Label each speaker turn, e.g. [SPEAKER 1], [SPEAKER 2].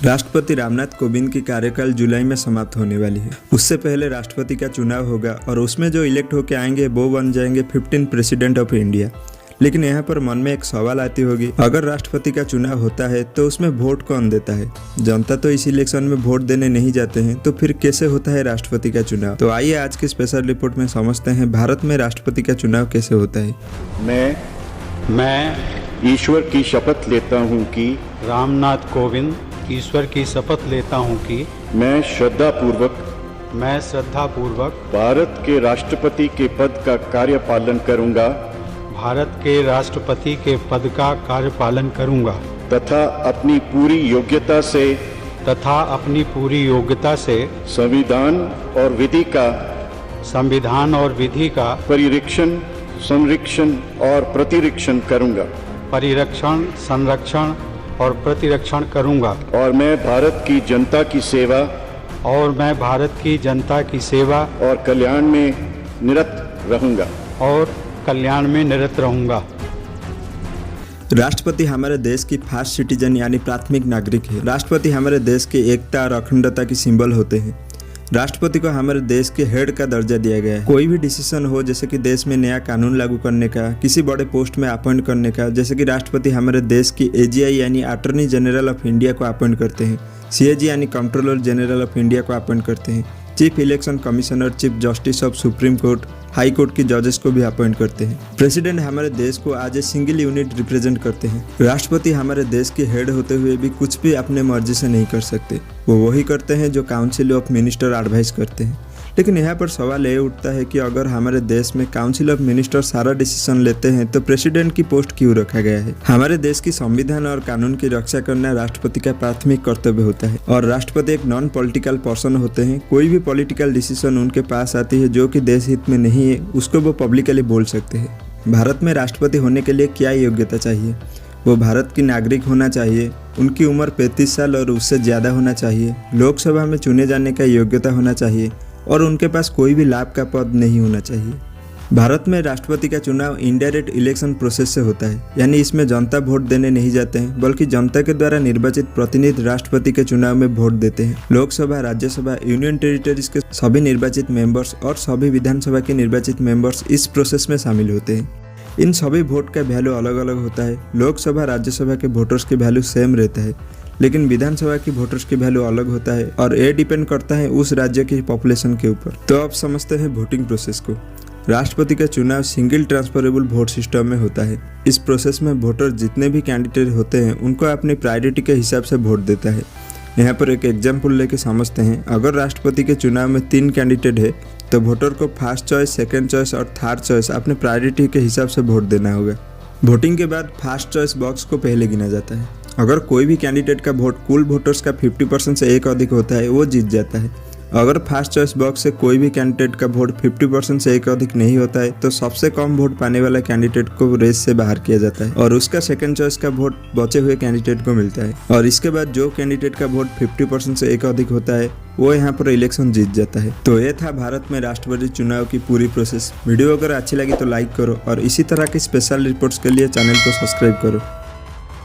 [SPEAKER 1] राष्ट्रपति रामनाथ कोविंद की कार्यकाल जुलाई में समाप्त होने वाली है। उससे पहले राष्ट्रपति का चुनाव होगा और उसमें जो इलेक्ट होकर आएंगे वो बन जाएंगे 15 प्रेसिडेंट ऑफ इंडिया। लेकिन यहाँ पर मन में एक सवाल आती होगी, अगर राष्ट्रपति का चुनाव होता है तो उसमें वोट कौन देता है? जनता तो इस इलेक्शन में वोट देने नहीं जाते हैं, तो फिर कैसे होता है राष्ट्रपति का चुनाव? तो आइए आज की स्पेशल रिपोर्ट में समझते हैं भारत में राष्ट्रपति का चुनाव कैसे होता है।
[SPEAKER 2] मैं ईश्वर की शपथ लेता हूँ कि
[SPEAKER 3] रामनाथ कोविंद ईश्वर की शपथ लेता हूँ कि
[SPEAKER 2] मैं श्रद्धापूर्वक
[SPEAKER 3] भारत के राष्ट्रपति के पद का कार्यपालन करूँगा
[SPEAKER 2] तथा अपनी पूरी योग्यता से संविधान और विधि का परिरक्षण, संरक्षण और प्रतिरक्षण करूँगा और मैं भारत की जनता की सेवा और कल्याण में निरत रहूँगा।
[SPEAKER 1] राष्ट्रपति हमारे देश की फर्स्ट सिटीजन यानी प्राथमिक नागरिक है। राष्ट्रपति हमारे देश की एकता और अखंडता की सिंबल होते हैं। राष्ट्रपति को हमारे देश के हेड का दर्जा दिया गया है। कोई भी डिसीजन हो, जैसे कि देश में नया कानून लागू करने का, किसी बड़े पोस्ट में अपॉइंट करने का, जैसे कि राष्ट्रपति हमारे देश की AGI यानी अटॉर्नी जनरल ऑफ इंडिया को अपॉइंट करते हैं, CAG यानी कंट्रोलर जनरल ऑफ इंडिया को अपॉइंट करते हैं, chief election commissioner, chief justice of supreme court, high court की जजेस को भी अपॉइंट करते हैं। प्रेसिडेंट हमारे देश को आज ए सिंगल यूनिट रिप्रेजेंट करते हैं। राष्ट्रपति हमारे देश के हेड होते हुए भी कुछ भी अपने मर्जी से नहीं कर सकते। वो वही करते हैं जो काउंसिल ऑफ मिनिस्टर एडवाइस करते हैं। लेकिन यहाँ पर सवाल ये उठता है कि अगर हमारे देश में काउंसिल ऑफ मिनिस्टर सारा डिसीजन लेते हैं तो प्रेसिडेंट की पोस्ट क्यों रखा गया है? हमारे देश की संविधान और कानून की रक्षा करना राष्ट्रपति का प्राथमिक कर्तव्य होता है और राष्ट्रपति एक नॉन पॉलिटिकल पर्सन होते हैं। कोई भी पॉलिटिकल डिसीजन उनके पास आती है जो कि देश हित में नहीं है, उसको वो पब्लिकली बोल सकते हैं। भारत में राष्ट्रपति होने के लिए क्या योग्यता चाहिए? वो भारत की नागरिक होना चाहिए, उनकी उम्र 35 साल और उससे ज़्यादा होना चाहिए, लोकसभा में चुने जाने का योग्यता होना चाहिए और उनके पास कोई भी लाभ का पद नहीं होना चाहिए। भारत में राष्ट्रपति का चुनाव इनडायरेक्ट इलेक्शन प्रोसेस से होता है, यानी इसमें जनता वोट देने नहीं जाते हैं, बल्कि जनता के द्वारा निर्वाचित प्रतिनिधि राष्ट्रपति के चुनाव में वोट देते हैं। लोकसभा, राज्यसभा, यूनियन टेरिटरीज के सभी निर्वाचित मेंबर्स और सभी विधानसभा के निर्वाचित मेंबर्स इस प्रोसेस में शामिल होते हैं। इन सभी वोट का वैल्यू अलग अलग होता है। लोकसभा, राज्यसभा के वोटर्स की वैल्यू सेम रहता है, लेकिन विधानसभा की वोटर्स की वैल्यू अलग होता है और ये डिपेंड करता है उस राज्य की पॉपुलेशन के ऊपर। तो अब समझते हैं वोटिंग प्रोसेस को। राष्ट्रपति का चुनाव सिंगल ट्रांसफरेबल वोट सिस्टम में होता है। इस प्रोसेस में वोटर जितने भी कैंडिडेट होते हैं उनको अपनी प्रायोरिटी के हिसाब से वोट देता है। यहाँ पर एक एग्जाम्पल लेके समझते हैं। अगर राष्ट्रपति के चुनाव में 3 कैंडिडेट है तो वोटर को फर्स्ट चॉइस, सेकेंड चॉइस और थर्ड चॉइस अपने प्रायोरिटी के हिसाब से वोट देना होगा। वोटिंग के बाद फर्स्ट चॉइस बॉक्स को पहले गिना जाता है। अगर कोई भी कैंडिडेट का वोट कुल वोटर्स का 50% से एक अधिक होता है, वो जीत जाता है। अगर फर्स्ट चॉइस बॉक्स से कोई भी कैंडिडेट का वोट 50% से एक अधिक नहीं होता है तो सबसे कम वोट पाने वाला कैंडिडेट को रेस से बाहर किया जाता है और उसका सेकंड चॉइस का वोट बचे हुए कैंडिडेट को मिलता है। और इसके बाद जो कैंडिडेट का वोट 50% से एक अधिक होता है वो यहाँ पर इलेक्शन जीत जाता है। तो ये था भारत में राष्ट्रपति चुनाव की पूरी प्रोसेस। वीडियो अगर अच्छी लगी तो लाइक करो और इसी तरह की स्पेशल रिपोर्ट्स के लिए चैनल को सब्सक्राइब करो।